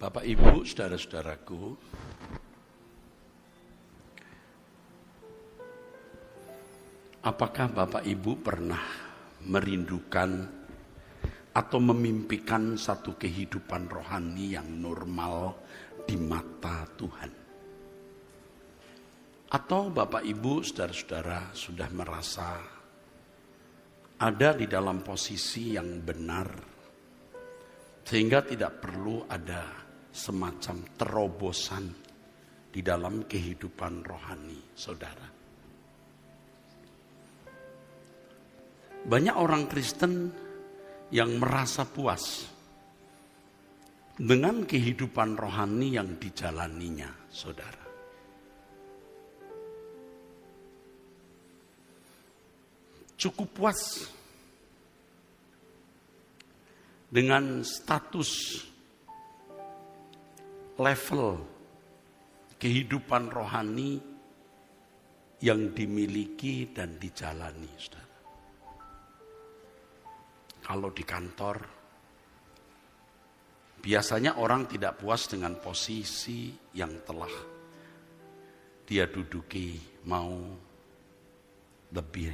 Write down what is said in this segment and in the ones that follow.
Bapak, Ibu, saudara-saudaraku, apakah Bapak Ibu pernah merindukan atau memimpikan satu kehidupan rohani yang normal di mata Tuhan? Atau Bapak Ibu, saudara-saudara sudah merasa ada di dalam posisi yang benar, sehingga tidak perlu ada semacam terobosan di dalam kehidupan rohani saudara? Banyak orang Kristen yang merasa puas dengan kehidupan rohani yang dijalaninya, saudara. Cukup puas dengan status level kehidupan rohani yang dimiliki dan dijalani, saudara. Kalau di kantor, biasanya orang tidak puas dengan posisi yang telah dia duduki, mau lebih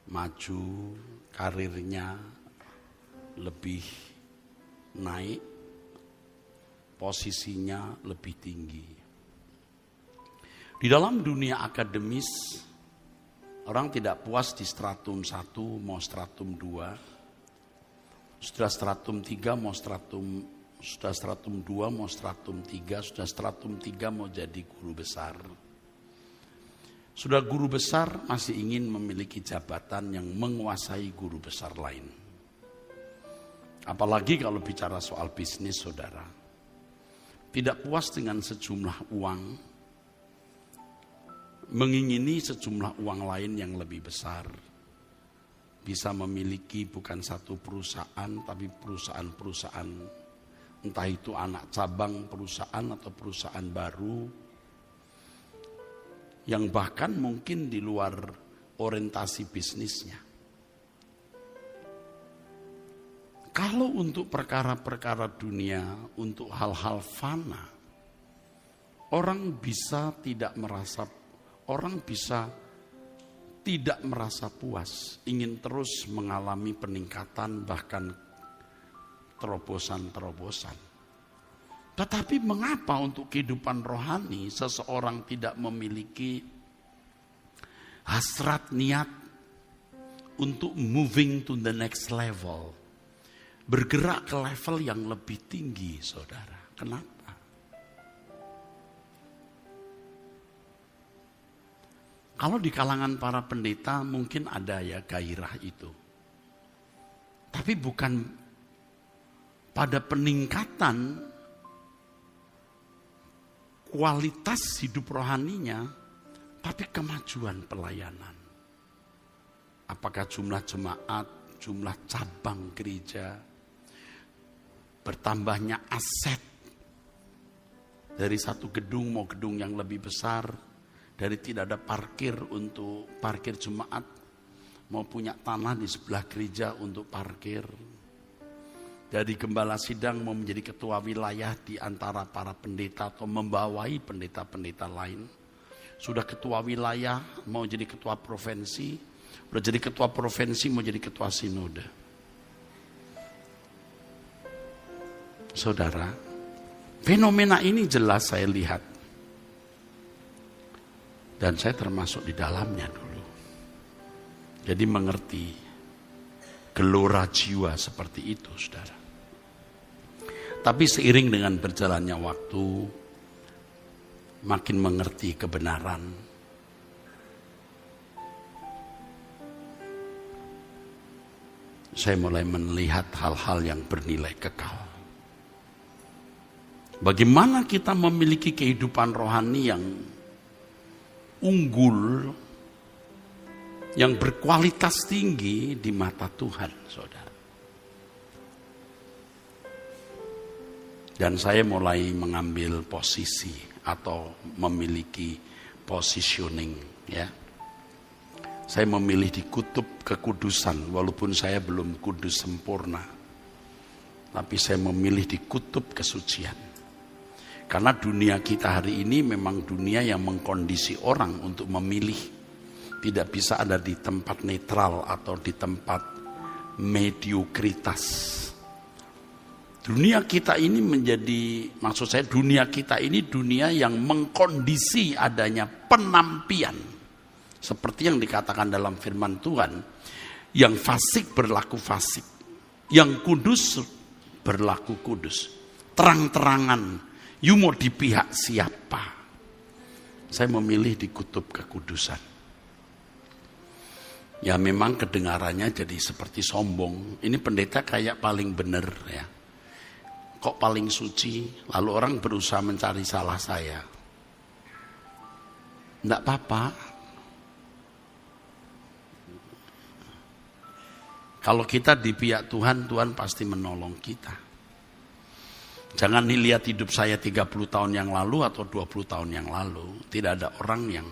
maju, karirnya lebih naik, posisinya lebih tinggi. Di dalam dunia akademis, orang tidak puas di stratum 1, mau stratum 2. Sudah stratum 3, mau sudah stratum 2, mau stratum 3, sudah stratum 3 mau jadi guru besar. Sudah guru besar masih ingin memiliki jabatan yang menguasai guru besar lain. Apalagi kalau bicara soal bisnis, saudara. Tidak puas dengan sejumlah uang, mengingini sejumlah uang lain yang lebih besar. Bisa memiliki bukan satu perusahaan, tapi perusahaan-perusahaan, entah itu anak cabang perusahaan atau perusahaan baru, yang bahkan mungkin di luar orientasi bisnisnya. Kalau untuk perkara-perkara dunia, untuk hal-hal fana, orang bisa tidak merasa puas, ingin terus mengalami peningkatan, bahkan terobosan-terobosan. Tetapi mengapa untuk kehidupan rohani seseorang tidak memiliki hasrat niat untuk moving to the next level, bergerak ke level yang lebih tinggi, saudara? Kenapa? Kalau di kalangan para pendeta mungkin ada ya gairah itu. Tapi bukan pada peningkatan kualitas hidup rohaninya, tapi kemajuan pelayanan. Apakah jumlah jemaat, jumlah cabang gereja, bertambahnya aset dari satu gedung mau gedung yang lebih besar, dari tidak ada parkir untuk parkir jemaat, mau punya tanah di sebelah gereja untuk parkir. Dari gembala sidang mau menjadi ketua wilayah di antara para pendeta atau membawai pendeta-pendeta lain. Sudah ketua wilayah mau jadi ketua provinsi, sudah jadi ketua provinsi mau jadi ketua sinode. Saudara, fenomena ini jelas saya lihat. Dan saya termasuk di dalamnya dulu. Jadi mengerti gelora jiwa seperti itu, saudara. Tapi seiring dengan berjalannya waktu, makin mengerti kebenaran. Saya mulai melihat hal-hal yang bernilai kekal. Bagaimana kita memiliki kehidupan rohani yang unggul, yang berkualitas tinggi di mata Tuhan, saudara. Dan saya mulai mengambil posisi atau memiliki positioning, ya. Saya memilih di kutub kekudusan, walaupun saya belum kudus sempurna. Tapi saya memilih di kutub kesucian. Karena dunia kita hari ini memang dunia yang mengkondisi orang untuk memilih. Tidak bisa ada di tempat netral atau di tempat mediokritas. Dunia kita ini dunia kita ini dunia yang mengkondisi adanya penampian. Seperti yang dikatakan dalam firman Tuhan, yang fasik berlaku fasik, yang kudus berlaku kudus. Terang-terangan, you mau di pihak siapa? Saya memilih di kutub kekudusan. Ya memang kedengarannya jadi seperti sombong. Ini pendeta kayak paling benar ya. Kok paling suci, lalu orang berusaha mencari salah saya. Enggak apa-apa. Kalau kita di pihak Tuhan, Tuhan pasti menolong kita. Jangan dilihat hidup saya 30 tahun yang lalu atau 20 tahun yang lalu. Tidak ada orang yang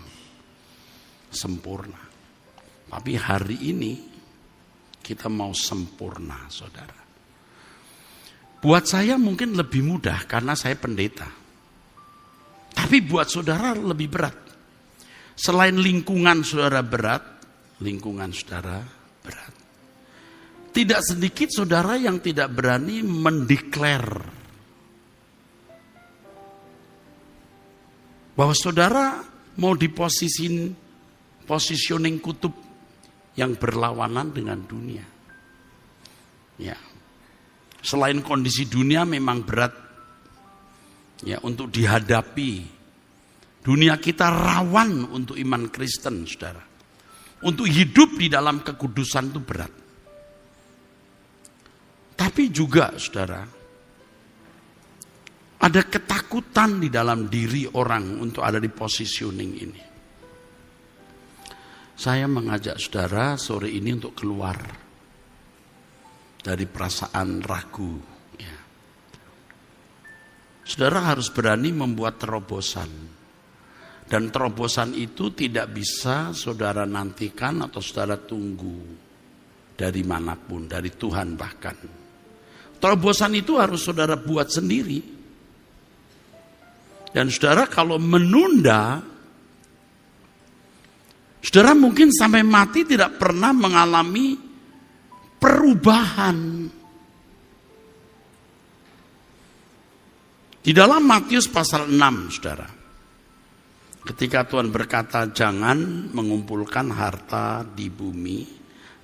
sempurna. Tapi hari ini kita mau sempurna, saudara. Buat saya mungkin lebih mudah karena saya pendeta. Tapi buat saudara lebih berat. Selain lingkungan saudara berat, lingkungan saudara berat. Tidak sedikit saudara yang tidak berani mendeklar bahwa saudara mau di positioning kutub yang berlawanan dengan dunia. Ya. Selain kondisi dunia memang berat ya untuk dihadapi. Dunia kita rawan untuk iman Kristen, saudara. Untuk hidup di dalam kekudusan itu berat. Tapi juga, saudara, ada ketakutan di dalam diri orang untuk ada di positioning ini. Saya mengajak saudara sore ini untuk keluar dari perasaan ragu. Ya. Saudara harus berani membuat terobosan. Dan terobosan itu tidak bisa saudara nantikan atau saudara tunggu dari manapun, dari Tuhan bahkan. Terobosan itu harus saudara buat sendiri. Dan saudara kalau menunda, saudara mungkin sampai mati tidak pernah mengalami perubahan. Di dalam Matius pasal 6, saudara. Ketika Tuhan berkata, jangan mengumpulkan harta di bumi,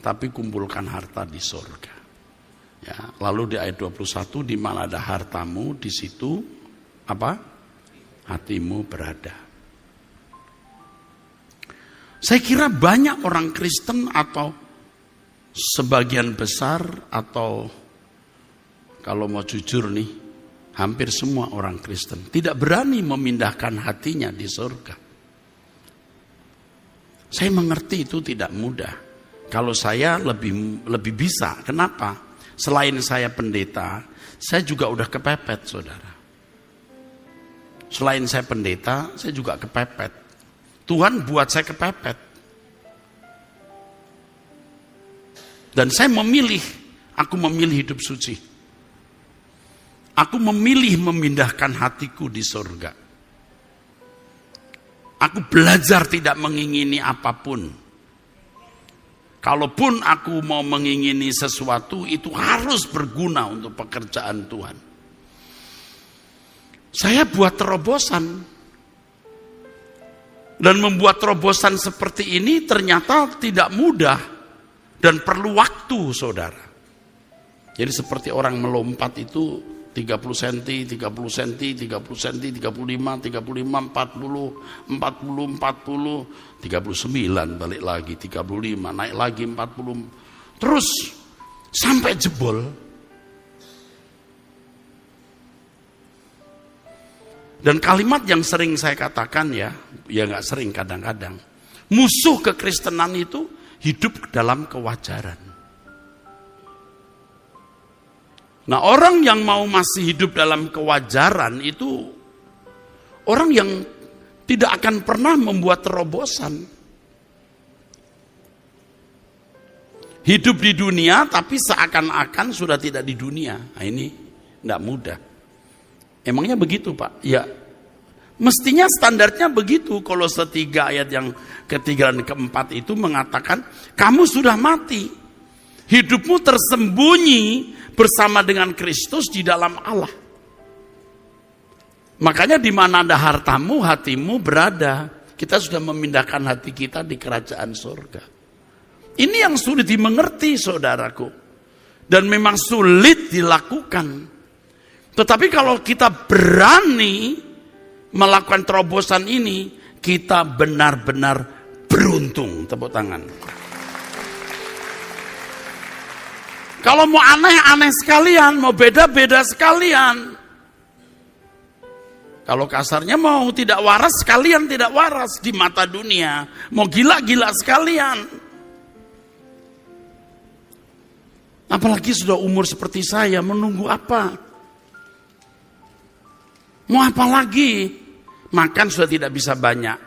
tapi kumpulkan harta di surga. Ya, lalu di ayat 21, di mana ada hartamu, di situ apa? Hatimu berada. Saya kira banyak orang Kristen atau sebagian besar atau kalau mau jujur nih, hampir semua orang Kristen tidak berani memindahkan hatinya di surga. Saya mengerti itu tidak mudah. Kalau saya lebih bisa. Kenapa? Selain saya pendeta, saya juga udah kepepet, saudara. Selain saya pendeta, saya juga kepepet. Tuhan buat saya kepepet. Dan saya aku memilih hidup suci. Aku memilih memindahkan hatiku di surga. Aku belajar tidak mengingini apapun. Kalaupun aku mau mengingini sesuatu, itu harus berguna untuk pekerjaan Tuhan. Saya buat terobosan. Dan membuat terobosan seperti ini ternyata tidak mudah. Dan perlu waktu, saudara. Jadi seperti orang melompat itu 30 cm, 30 cm, 30 cm, 35, 35, 40, 40, 40, 39, balik lagi 35, naik lagi 40. Terus sampai jebol. Dan kalimat yang sering saya katakan ya gak sering kadang-kadang. Musuh kekristenan itu hidup dalam kewajaran. Nah, orang yang mau masih hidup dalam kewajaran itu orang yang tidak akan pernah membuat terobosan. Hidup di dunia tapi seakan-akan sudah tidak di dunia. Nah, ini tidak mudah. Emangnya begitu Pak? Ya, mestinya standarnya begitu. Kolose 3 ayat yang ketiga dan keempat itu mengatakan, kamu sudah mati. Hidupmu tersembunyi bersama dengan Kristus di dalam Allah. Makanya di mana ada hartamu, hatimu berada. Kita sudah memindahkan hati kita di kerajaan surga. Ini yang sulit dimengerti saudaraku. Dan memang sulit dilakukan. Tetapi kalau kita berani melakukan terobosan ini, kita benar-benar beruntung. Tepuk tangan. Kalau mau aneh-aneh sekalian, mau beda-beda sekalian. Kalau kasarnya mau tidak waras sekalian tidak waras di mata dunia. Mau gila-gila sekalian. Apalagi sudah umur seperti saya, menunggu apa? Mau apa lagi? Makan sudah tidak bisa banyak.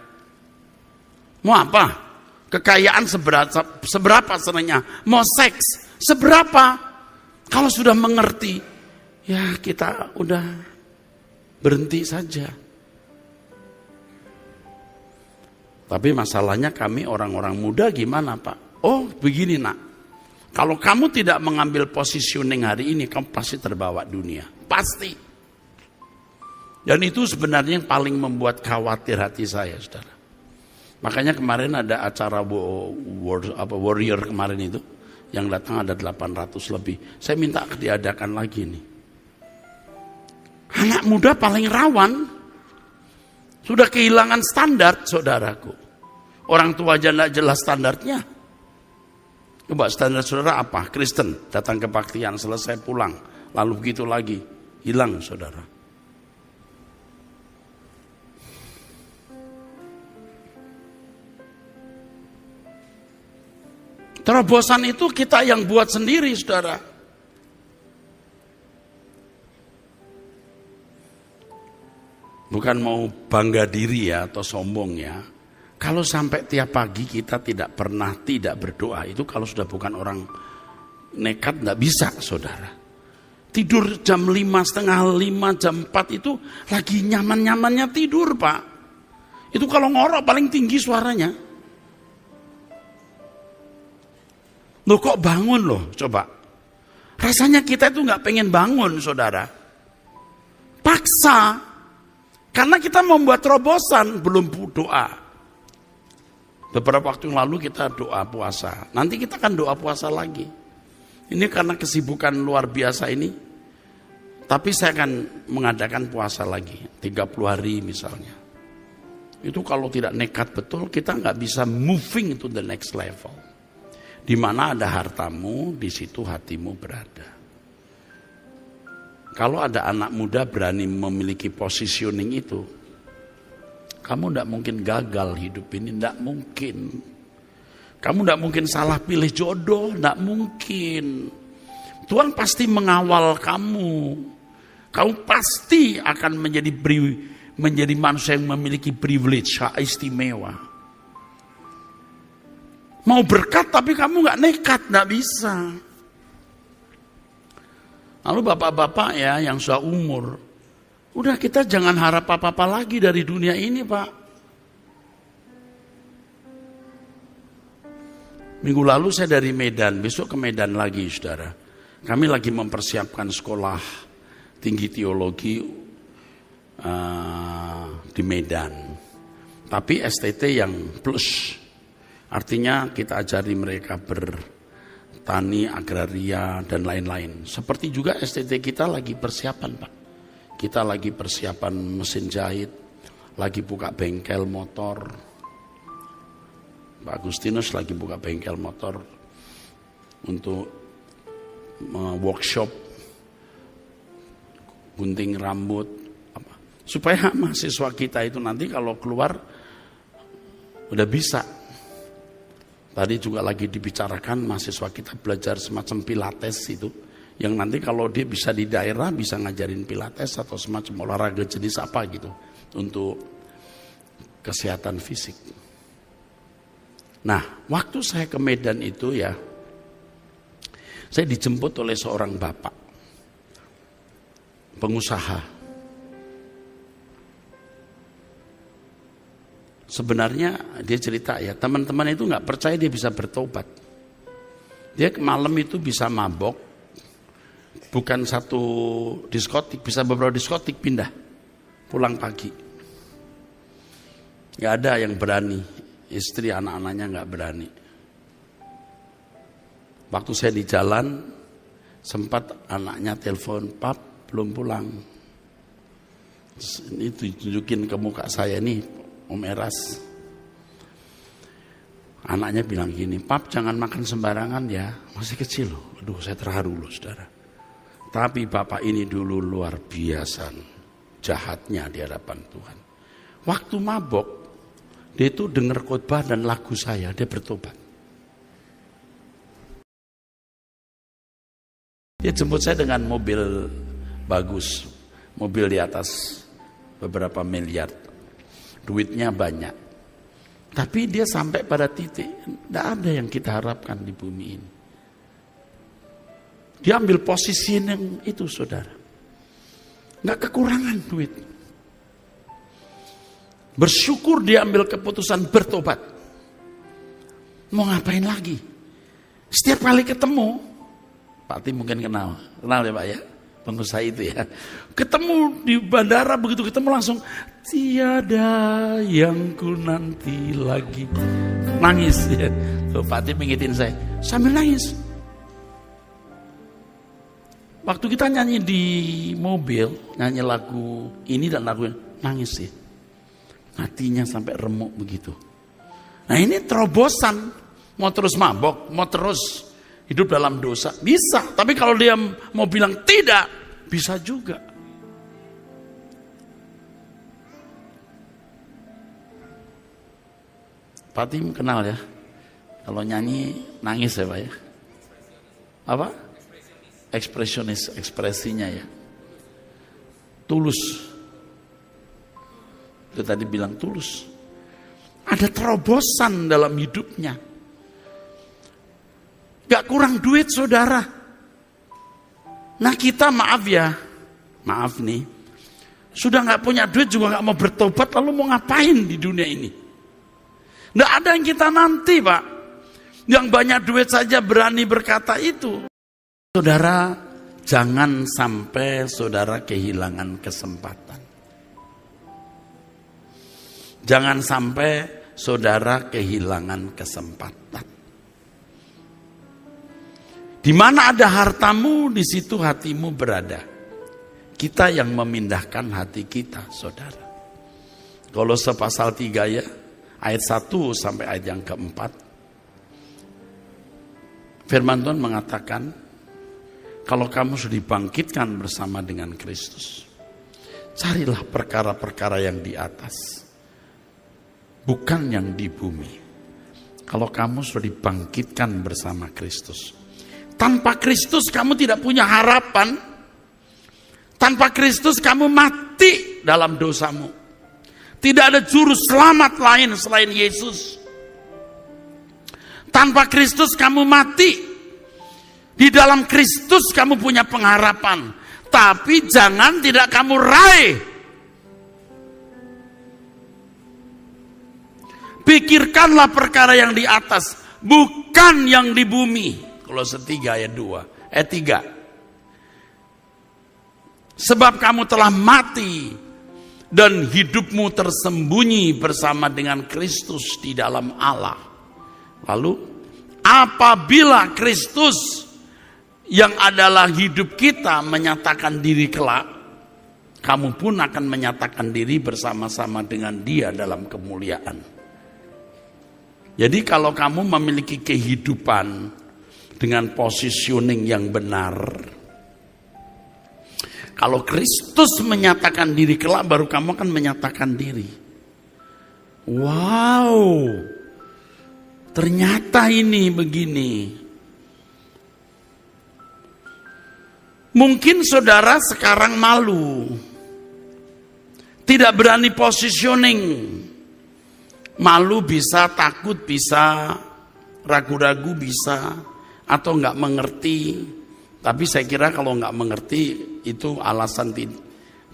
Mau apa? Kekayaan seberapa senangnya? Mau seks seberapa? Kalau sudah mengerti, ya kita udah berhenti saja. Tapi masalahnya kami orang-orang muda gimana Pak? Oh begini nak. Kalau kamu tidak mengambil positioning hari ini, kamu pasti terbawa dunia. Pasti. Dan itu sebenarnya yang paling membuat khawatir hati saya, saudara. Makanya kemarin ada acara warrior kemarin itu, yang datang ada 800 lebih. Saya minta diadakan lagi nih. Anak muda paling rawan. Sudah kehilangan standar, saudaraku. Orang tua aja tidak jelas standarnya. Coba standar saudara apa? Kristen, datang kebaktian, selesai pulang. Lalu begitu lagi, hilang saudara. Terobosan itu kita yang buat sendiri saudara. Bukan mau bangga diri ya atau sombong ya. Kalau sampai tiap pagi kita tidak pernah tidak berdoa, itu kalau sudah bukan orang nekat tidak bisa saudara. Tidur jam 5, setengah 5, jam 4 itu lagi nyaman-nyamannya tidur Pak. Itu kalau ngorok paling tinggi suaranya. Loh kok bangun loh coba. Rasanya kita itu nggak pengen bangun saudara. Paksa. Karena kita membuat terobosan belum doa. Beberapa waktu yang lalu kita doa puasa. Nanti kita akan doa puasa lagi. Ini karena kesibukan luar biasa ini. Tapi saya akan mengadakan puasa lagi. 30 hari misalnya. Itu kalau tidak nekat betul kita nggak bisa moving to the next level. Di mana ada hartamu, di situ hatimu berada. Kalau ada anak muda berani memiliki positioning itu, kamu tidak mungkin gagal hidup ini, tidak mungkin. Kamu tidak mungkin salah pilih jodoh, tidak mungkin. Tuhan pasti mengawal kamu. Kamu pasti akan menjadi manusia yang memiliki privilege, hak istimewa. Mau berkat tapi kamu nggak nekat, nggak bisa. Lalu bapak-bapak ya yang sudah umur, udah kita jangan harap apa-apa lagi dari dunia ini Pak. Minggu lalu saya dari Medan, besok ke Medan lagi saudara. Kami lagi mempersiapkan sekolah tinggi teologi di Medan. Tapi STT yang plus. Artinya kita ajari mereka bertani, agraria, dan lain-lain. Seperti juga STT kita lagi persiapan Pak. Kita lagi persiapan mesin jahit, lagi buka bengkel motor. Pak Agustinus lagi buka bengkel motor untuk workshop, gunting rambut. Supaya mahasiswa kita itu nanti kalau keluar udah bisa. Tadi juga lagi dibicarakan mahasiswa kita belajar semacam pilates itu. Yang nanti kalau dia bisa di daerah bisa ngajarin pilates atau semacam olahraga jenis apa gitu. Untuk kesehatan fisik. Nah waktu saya ke Medan itu ya. Saya dijemput oleh seorang bapak, pengusaha. Sebenarnya dia cerita ya, teman-teman itu nggak percaya dia bisa bertobat. Dia malam itu bisa mabok, bukan satu diskotik, bisa beberapa diskotik pindah, pulang pagi. Nggak ada yang berani, istri anak-anaknya nggak berani. Waktu saya di jalan, sempat anaknya telepon, "Pap, belum pulang." Ini tunjukin ke muka saya nih, Om Eras. Anaknya bilang gini, "Pap, jangan makan sembarangan ya, masih kecil loh." Aduh, saya terharu loh saudara. Tapi bapak ini dulu luar biasa jahatnya di hadapan Tuhan. Waktu mabok, dia itu dengar khotbah dan lagu saya, dia bertobat. Dia jemput saya dengan mobil bagus, mobil di atas beberapa miliar, duitnya banyak. Tapi dia sampai pada titik, tidak ada yang kita harapkan di bumi ini. Dia ambil posisi yang itu saudara, nggak kekurangan duit. Bersyukur dia ambil keputusan bertobat. Mau ngapain lagi? Setiap kali ketemu, Pak Tim mungkin kenal ya Pak ya, pengusaha itu ya. Ketemu di bandara, begitu ketemu langsung, "Tiada yang ku nanti lagi." Nangis ya. Tuh, Pak Tim ingetin saya, sambil nangis. Waktu kita nyanyi di mobil, nyanyi lagu ini dan lagu ini, nangis sih. Hatinya sampai remuk begitu. Nah ini terobosan, mau terus mabok, mau terus hidup dalam dosa, bisa. Tapi kalau dia mau bilang tidak, bisa juga. Pak Tim kenal ya, kalau nyanyi nangis ya Pak ya. Apa? Ekspresionis, ekspresinya ya. Tulus. Itu tadi bilang tulus. Ada terobosan dalam hidupnya. Gak kurang duit saudara. Nah kita maaf ya, maaf nih, sudah gak punya duit juga gak mau bertobat, lalu mau ngapain di dunia ini? Gak ada yang kita nanti Pak, yang banyak duit saja berani berkata itu. Saudara, jangan sampai saudara kehilangan kesempatan. Jangan sampai saudara kehilangan kesempatan. Di mana ada hartamu, di situ hatimu berada. Kita yang memindahkan hati kita, saudara. Kolose pasal 3 ya, ayat 1 sampai ayat yang keempat. Firman Tuhan mengatakan, kalau kamu sudah dibangkitkan bersama dengan Kristus, carilah perkara-perkara yang di atas, bukan yang di bumi. Kalau kamu sudah dibangkitkan bersama Kristus, tanpa Kristus kamu tidak punya harapan. Tanpa Kristus kamu mati dalam dosamu. Tidak ada juru selamat lain selain Yesus. Tanpa Kristus kamu mati. Di dalam Kristus kamu punya pengharapan. Tapi jangan tidak kamu raih. Pikirkanlah perkara yang di atas, bukan yang di bumi. Kolose 3 ayat 2, ayat 3. Sebab kamu telah mati dan hidupmu tersembunyi bersama dengan Kristus di dalam Allah. Lalu apabila Kristus yang adalah hidup kita menyatakan diri kelak, kamu pun akan menyatakan diri bersama-sama dengan Dia dalam kemuliaan. Jadi kalau kamu memiliki kehidupan dengan positioning yang benar, kalau Kristus menyatakan diri kelak, baru kamu akan menyatakan diri. Wow, ternyata ini begini. Mungkin saudara sekarang malu, tidak berani positioning. Malu bisa, takut bisa, ragu-ragu bisa, atau nggak mengerti. Tapi saya kira kalau nggak mengerti itu alasan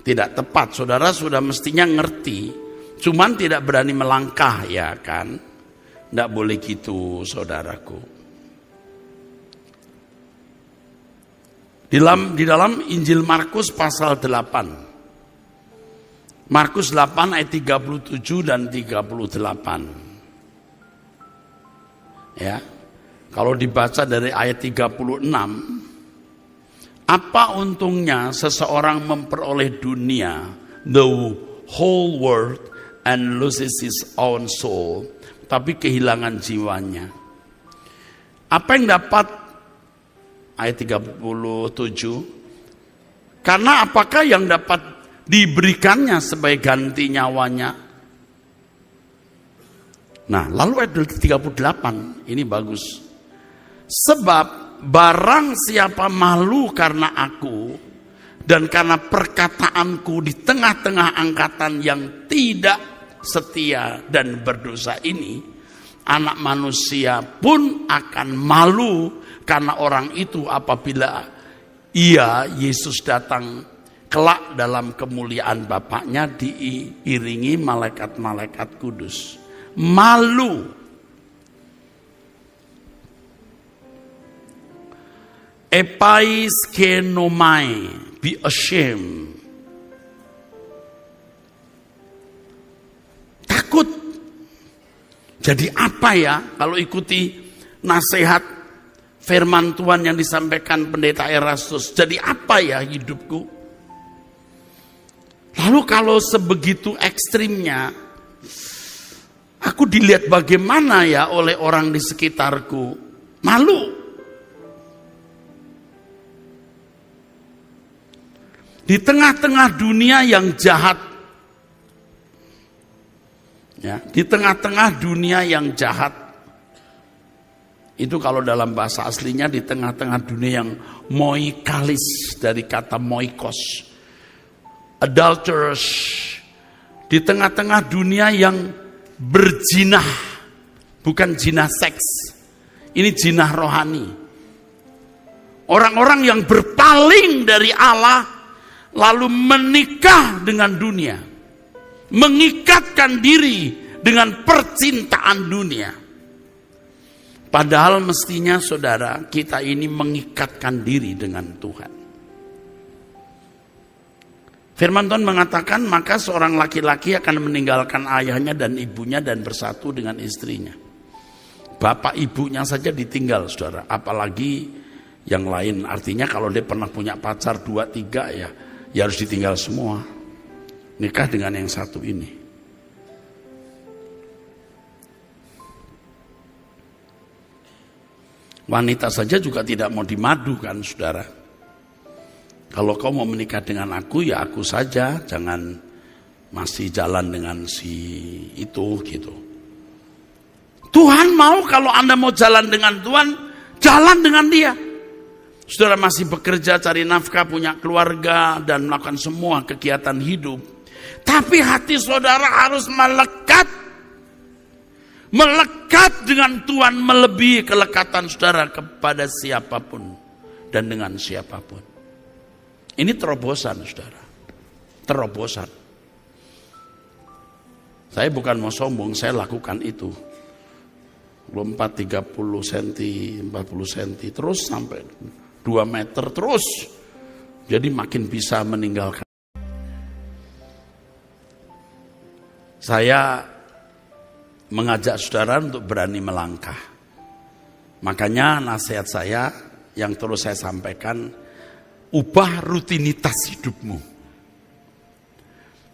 tidak tepat. Saudara sudah mestinya ngerti, cuman tidak berani melangkah, ya kan? Nggak boleh gitu, saudaraku. Di dalam Injil Markus pasal 8. Markus 8 ayat 37 dan 38. Ya. Kalau dibaca dari ayat 36, apa untungnya seseorang memperoleh dunia, the whole world, and loses his own soul, tapi kehilangan jiwanya. Apa yang dapat, ayat 37, karena apakah yang dapat diberikannya sebagai ganti nyawanya? Nah, lalu ayat 38, ini bagus. Sebab barang siapa malu karena aku dan karena perkataanku di tengah-tengah angkatan yang tidak setia dan berdosa ini, Anak Manusia pun akan malu karena orang itu apabila ia, Yesus, datang kelak dalam kemuliaan Bapaknya diiringi malaikat-malaikat kudus. Malu. Epaiskenomai, be ashamed. Takut. Jadi apa ya kalau ikuti nasihat firman Tuhan yang disampaikan pendeta Erastus? Jadi apa ya hidupku? Lalu kalau sebegitu ekstrimnya, aku dilihat bagaimana ya oleh orang di sekitarku? Malu. Di tengah-tengah dunia yang jahat, ya, di tengah-tengah dunia yang jahat, itu kalau dalam bahasa aslinya di tengah-tengah dunia yang moikalis, dari kata moikos, adulterous, di tengah-tengah dunia yang berjinah, bukan jinah seks, ini jinah rohani. Orang-orang yang berpaling dari Allah lalu menikah dengan dunia, mengikatkan diri dengan percintaan dunia. Padahal mestinya saudara, kita ini mengikatkan diri dengan Tuhan. Firman Tuhan mengatakan, maka seorang laki-laki akan meninggalkan ayahnya dan ibunya dan bersatu dengan istrinya. Bapak ibunya saja ditinggal, saudara, apalagi yang lain. Artinya kalau dia pernah punya pacar 2-3 ya harus ditinggal semua. Nikah dengan yang satu ini. Wanita saja juga tidak mau dimadu kan, saudara. Kalau kau mau menikah dengan aku, ya aku saja, jangan masih jalan dengan si itu gitu. Tuhan mau kalau Anda mau jalan dengan Tuhan, jalan dengan dia. Saudara masih bekerja, cari nafkah, punya keluarga, dan melakukan semua kegiatan hidup. Tapi hati saudara harus melekat. Melekat dengan Tuhan melebihi kelekatan saudara kepada siapapun dan dengan siapapun. Ini terobosan, saudara. Terobosan. Saya bukan mau sombong, saya lakukan itu. Lompat 30 cm, 40 cm, terus sampai 2 meter terus. Jadi makin bisa meninggalkan. Saya mengajak saudara untuk berani melangkah. Makanya nasihat saya yang terus saya sampaikan, ubah rutinitas hidupmu.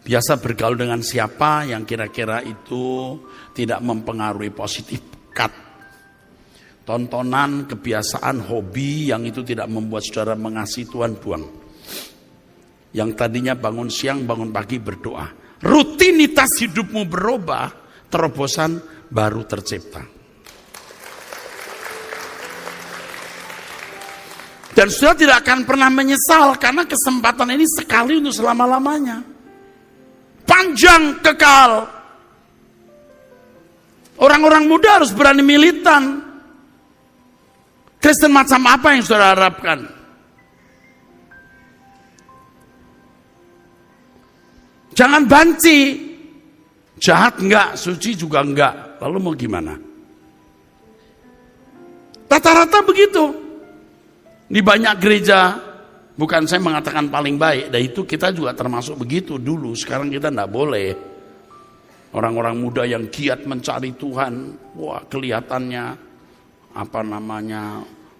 Biasa bergaul dengan siapa yang kira-kira itu tidak mempengaruhi positif. Cut. Tontonan, kebiasaan, hobi yang itu tidak membuat saudara mengasihi Tuhan, buang. Yang tadinya bangun siang, bangun pagi berdoa. Rutinitas hidupmu berubah, terobosan baru tercipta. Dan saudara tidak akan pernah menyesal karena kesempatan ini sekali untuk selama-lamanya. Panjang, kekal. Orang-orang muda harus berani militan. Kristen macam apa yang saudara harapkan? Jangan banci. Jahat enggak, suci juga enggak. Lalu mau gimana? Rata-rata begitu. Di banyak gereja, bukan saya mengatakan paling baik, dan itu kita juga termasuk begitu dulu. Sekarang kita enggak boleh. Orang-orang muda yang giat mencari Tuhan, wah kelihatannya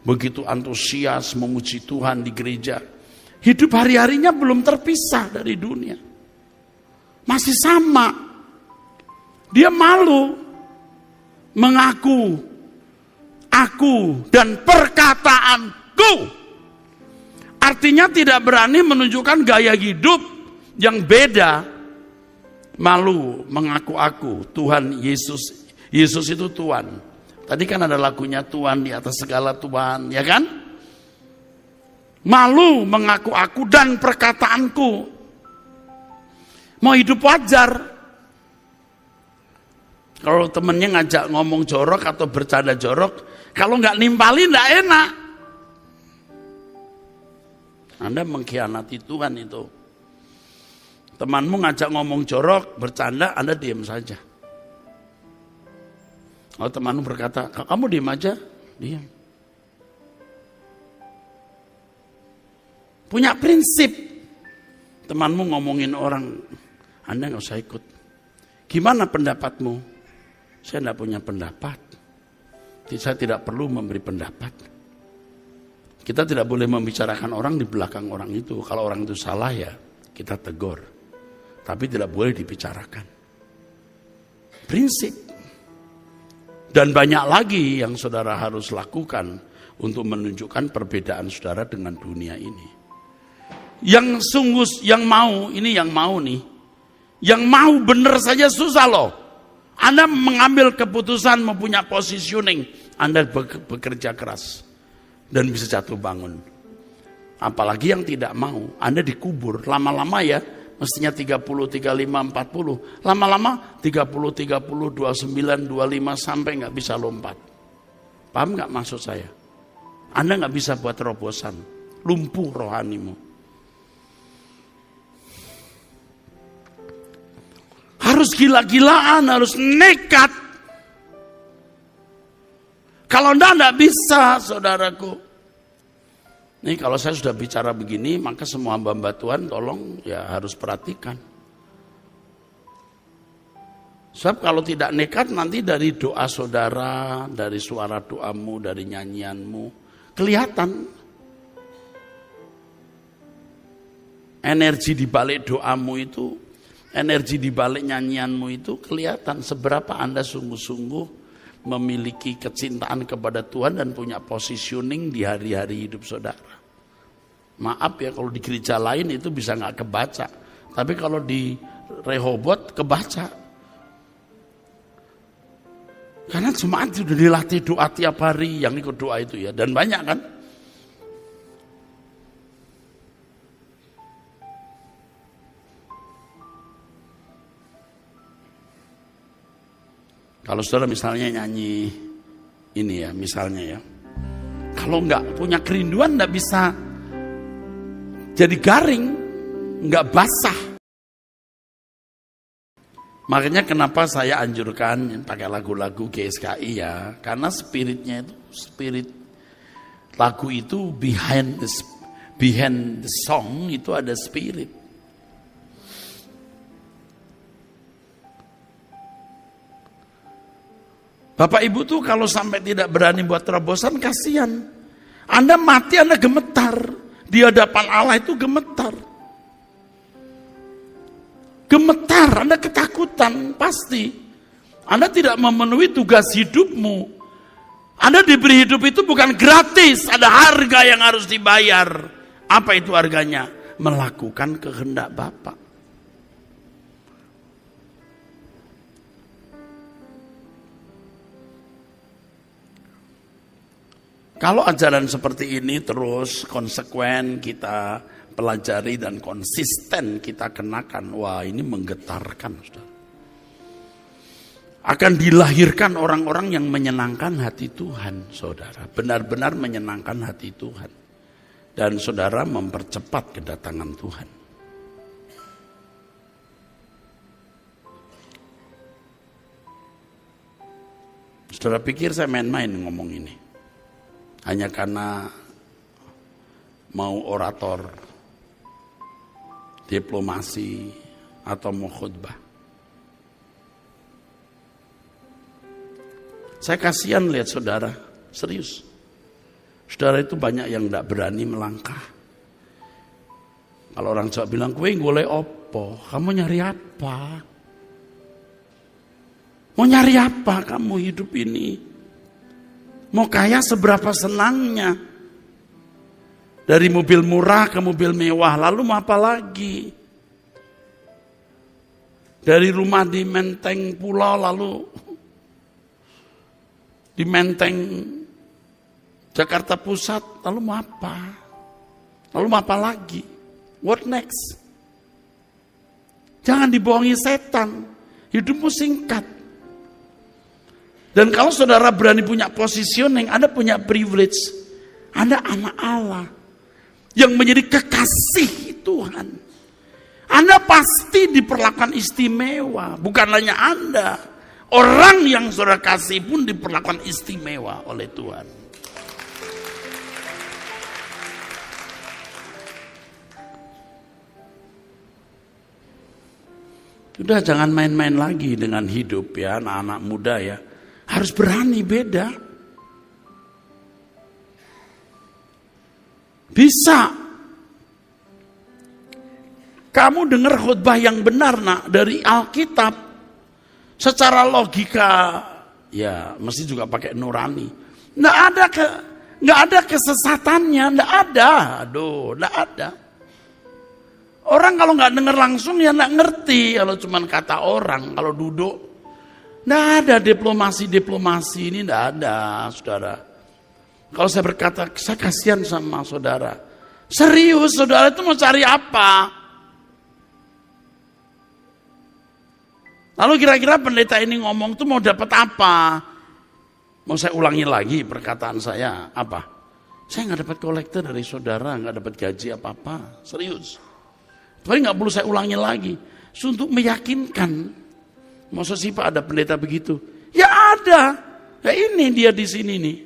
begitu antusias memuji Tuhan di gereja. Hidup hari-harinya belum terpisah dari dunia. Masih sama. Dia malu mengaku aku dan perkataanku. Artinya tidak berani menunjukkan gaya hidup yang beda. Malu mengaku aku, Tuhan Yesus. Yesus itu Tuhan. Tadi kan ada lagunya Tuhan di atas segala Tuhan, ya kan? Malu mengaku aku dan perkataanku. Mau hidup wajar. Kalau temennya ngajak ngomong jorok atau bercanda jorok, kalau nggak nimpalin nggak enak. Anda mengkhianati Tuhan itu. Temanmu ngajak ngomong jorok, bercanda, Anda diam saja. Kalau temanmu berkata, kamu diam aja, diam. Punya prinsip. Temanmu ngomongin orang, Anda nggak usah ikut. Gimana pendapatmu? Saya tidak punya pendapat. Saya tidak perlu memberi pendapat. Kita tidak boleh membicarakan orang di belakang orang itu. Kalau orang itu salah ya kita tegur. Tapi tidak boleh dibicarakan. Prinsip. Dan banyak lagi yang saudara harus lakukan untuk menunjukkan perbedaan saudara dengan dunia ini. Yang sungguh, yang mau nih. Yang mau benar saja susah loh. Anda mengambil keputusan mempunyai positioning, Anda bekerja keras dan bisa jatuh bangun. Apalagi yang tidak mau, Anda dikubur lama-lama ya, mestinya 30, 35, 40. Lama-lama 30, 30, 29, 25 sampai nggak bisa lompat. Paham nggak maksud saya? Anda nggak bisa buat terobosan, lumpuh rohanimu. Harus gila-gilaan, harus nekat. Kalau enggak bisa, saudaraku. Nih kalau saya sudah bicara begini, maka semua hamba Tuhan tolong ya harus perhatikan. Sebab kalau tidak nekat nanti dari doa saudara, dari suara doamu, dari nyanyianmu, kelihatan. Energi di balik doamu itu, energi di balik nyanyianmu itu kelihatan seberapa Anda sungguh-sungguh memiliki kecintaan kepada Tuhan dan punya positioning di hari-hari hidup saudara. Maaf ya kalau di gereja lain itu bisa nggak kebaca, tapi kalau di Rehoboth kebaca. Karena jemaat sudah dilatih doa tiap hari, yang ikut doa itu ya, dan banyak kan. Kalau saudara misalnya nyanyi ini ya, misalnya ya. Kalau nggak punya kerinduan nggak bisa jadi garing, nggak basah. Makanya kenapa saya anjurkan pakai lagu-lagu GSKI ya. Karena spiritnya itu, spirit lagu itu behind the song itu ada spirit. Bapak Ibu tuh kalau sampai tidak berani buat terobosan, kasihan. Anda mati, Anda gemetar. Di hadapan Allah itu gemetar. Gemetar, Anda ketakutan, pasti. Anda tidak memenuhi tugas hidupmu. Anda diberi hidup itu bukan gratis, ada harga yang harus dibayar. Apa itu harganya? Melakukan kehendak Bapa. Kalau ajaran seperti ini terus konsekuen kita pelajari dan konsisten kita kenakan, wah ini menggetarkan. akan dilahirkan orang-orang yang menyenangkan hati Tuhan, saudara. Benar-benar menyenangkan hati Tuhan. Dan saudara mempercepat kedatangan Tuhan. Saudara pikir saya main-main ngomong ini? Hanya karena mau orator, diplomasi, atau mau khutbah. Saya kasihan lihat saudara, serius. Saudara itu banyak yang tidak berani melangkah. Kalau orang Jawa bilang, kowe golek opo? Kamu nyari apa? Mau nyari apa kamu hidup ini? Mau kaya seberapa senangnya? Dari mobil murah ke mobil mewah, lalu mau apa lagi? Dari rumah di Menteng Pulau, lalu di Menteng Jakarta Pusat, lalu mau apa? Lalu mau apa lagi? What next? Jangan dibohongi setan. Hidupmu singkat. Dan kalau saudara berani punya positioning, Anda punya privilege. Anda anak Allah yang menjadi kekasih Tuhan. Anda pasti diperlakukan istimewa. Bukan hanya Anda. Orang yang saudara kasih pun diperlakukan istimewa oleh Tuhan. Sudah jangan main-main lagi dengan hidup ya, anak-anak muda ya. Harus berani beda. Bisa. Kamu dengar khutbah yang benar nak dari Alkitab. Secara logika, ya mesti juga pakai nurani. Nggak ada kesesatannya, nggak ada. Aduh, nggak ada. Orang kalau nggak dengar langsung ya nggak ngerti. Kalau cuman kata orang, kalau duduk, nggak ada diplomasi ini nggak ada, saudara. Kalau saya berkata, saya kasihan sama saudara. Serius, saudara itu mau cari apa? Lalu kira-kira pendeta ini ngomong tuh mau dapat apa? Mau saya ulangi lagi perkataan saya, apa? Saya nggak dapat kolektor dari saudara, nggak dapat gaji apa-apa, serius. Tapi nggak perlu saya ulangi lagi, untuk meyakinkan. Masa sih Pak ada pendeta begitu? Ya ada, ya ini dia di sini nih.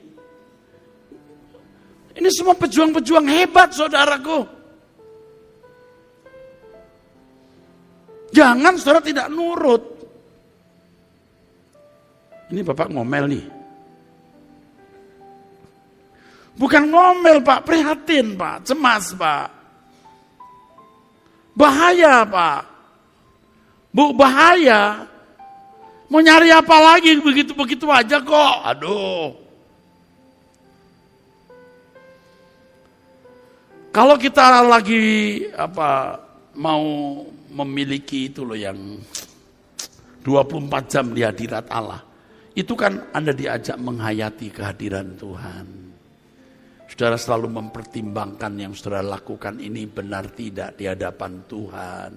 Ini semua pejuang-pejuang hebat saudaraku. Jangan saudara tidak nurut. Ini Bapak ngomel nih. Bukan ngomel Pak, prihatin Pak, cemas Pak. Bahaya Pak. Bu, bahaya. Mau nyari apa lagi begitu-begitu aja kok. Aduh. Kalau kita lagi mau memiliki itu loh yang 24 jam di hadirat Allah. Itu kan Anda diajak menghayati kehadiran Tuhan. Saudara selalu mempertimbangkan yang saudara lakukan ini benar tidak di hadapan Tuhan.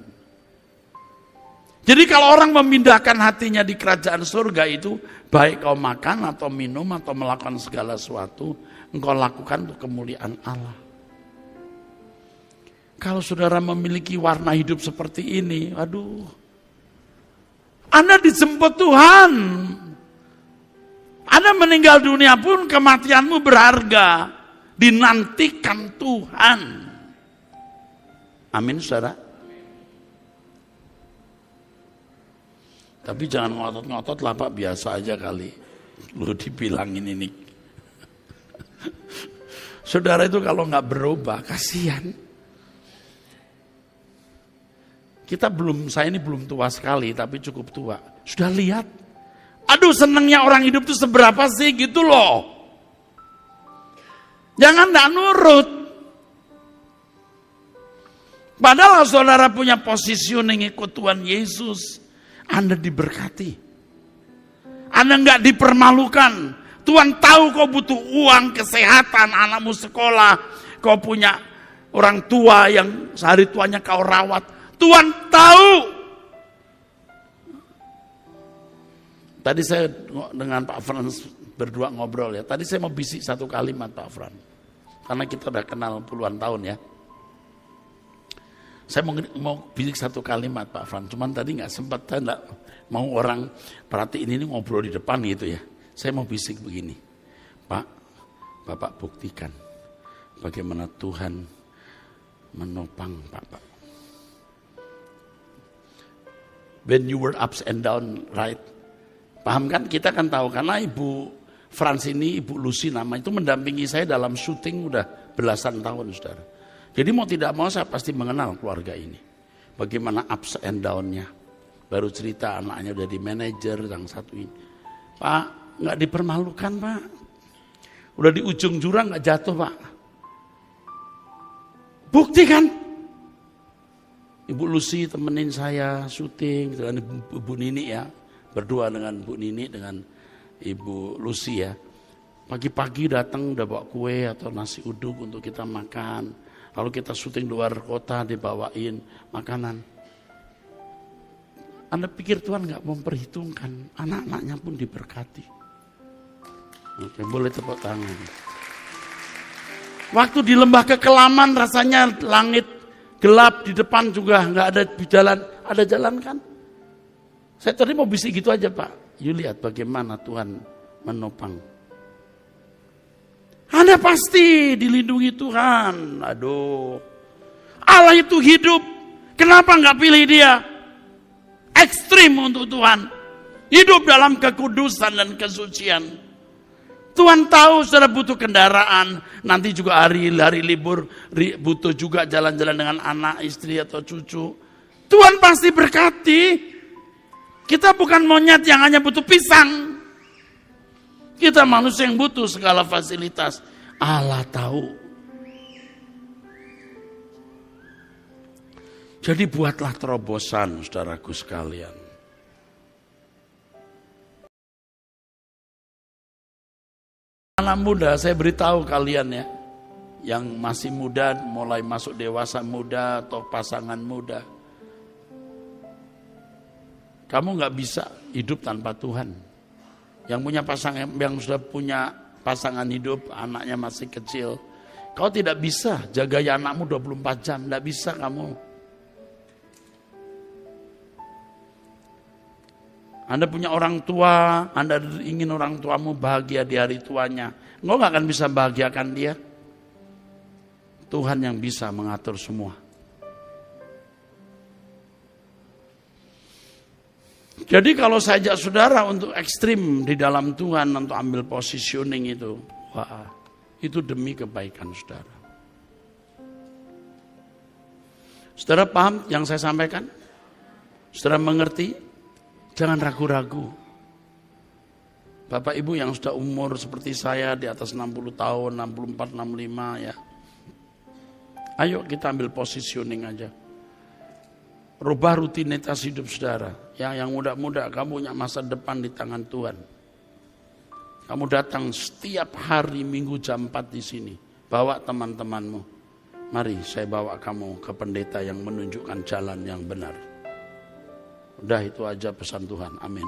Jadi kalau orang memindahkan hatinya di kerajaan surga itu, baik kau makan atau minum atau melakukan segala sesuatu, engkau lakukan untuk kemuliaan Allah. Kalau saudara memiliki warna hidup seperti ini, aduh, Anda dijemput Tuhan. Anda meninggal dunia pun kematianmu berharga. Dinantikan Tuhan. Amin saudara. Tapi jangan ngotot-ngotot lah Pak, biasa aja kali. Lu dibilangin ini. Saudara itu kalau nggak berubah, kasihan. Saya ini belum tua sekali, tapi cukup tua. Sudah lihat? Aduh senangnya orang hidup itu seberapa sih gitu loh. Jangan gak nurut. Padahal saudara punya positioning ikut Tuhan Yesus. Anda diberkati. Anda gak dipermalukan. Tuhan tahu kau butuh uang, kesehatan, anakmu sekolah. Kau punya orang tua yang sehari tuanya kau rawat. Tuhan tahu. Tadi saya dengan Pak Frans berdua ngobrol ya. Tadi saya mau bisik satu kalimat Pak Frans. Karena kita udah kenal puluhan tahun ya. Saya mau bisik satu kalimat Pak Frans. Cuman tadi nggak sempat, saya nggak mau orang perhatiin ini ngobrol di depan gitu ya. Saya mau bisik begini. Pak, Bapak buktikan bagaimana Tuhan menopang Bapak. When you were ups and down, right? Paham kan? Kita kan tahu karena Ibu Frans ini, Ibu Lucy nama itu mendampingi saya dalam syuting udah belasan tahun, saudara. Jadi mau tidak mau saya pasti mengenal keluarga ini. Bagaimana ups and down-nya. Baru cerita anaknya udah di manajer yang satu ini. Pak, nggak dipermalukan Pak. Udah di ujung jurang nggak jatuh Pak. Bukti kan? Ibu Lucy temenin saya syuting dengan Ibu Nini ya. Berdua dengan Bu Nini dengan Ibu Lucy ya. Pagi-pagi datang udah bawa kue atau nasi uduk untuk kita makan. Kalau kita syuting luar kota dibawain makanan. Anda pikir Tuhan gak memperhitungkan, anak-anaknya pun diberkati. Oke, boleh tepuk tangan. Waktu di lembah kekelaman rasanya langit gelap, di depan juga gak ada jalan. Ada jalan kan? Saya tadi mau bisik gitu aja Pak. You lihat bagaimana Tuhan menopang. Anda pasti dilindungi Tuhan. Aduh. Allah itu hidup. Kenapa gak pilih dia? Ekstrim untuk Tuhan. Hidup dalam kekudusan dan kesucian. Tuhan tahu saudara butuh kendaraan. Nanti juga hari libur butuh juga jalan-jalan dengan anak, istri atau cucu. Tuhan pasti berkati. Kita bukan monyet yang hanya butuh pisang. Kita manusia yang butuh segala fasilitas. Allah tahu. Jadi buatlah terobosan saudaraku sekalian. Anak muda, saya beritahu kalian ya. Yang masih muda, mulai masuk dewasa muda atau pasangan muda. Kamu gak bisa hidup tanpa Tuhan. Yang punya pasangan, yang sudah punya pasangan hidup, anaknya masih kecil. Kau tidak bisa jaga anakmu 24 jam, tidak bisa kamu. Anda punya orang tua, Anda ingin orang tuamu bahagia di hari tuanya. Engkau gak akan bisa bahagiakan dia. Tuhan yang bisa mengatur semua. Jadi kalau saya ajak saudara untuk ekstrim di dalam Tuhan, untuk ambil positioning itu, wah, itu demi kebaikan saudara. Saudara paham yang saya sampaikan? Saudara mengerti? Jangan ragu-ragu. Bapak Ibu yang sudah umur seperti saya di atas 60 tahun, 64, 65 ya. Ayo kita ambil positioning aja. Rubah rutinitas hidup saudara. Yang muda-muda, kamu punya masa depan di tangan Tuhan. Kamu datang setiap hari Minggu jam 4 di sini. Bawa teman-temanmu. Mari saya bawa kamu ke pendeta yang menunjukkan jalan yang benar. Udah itu aja pesan Tuhan. Amin.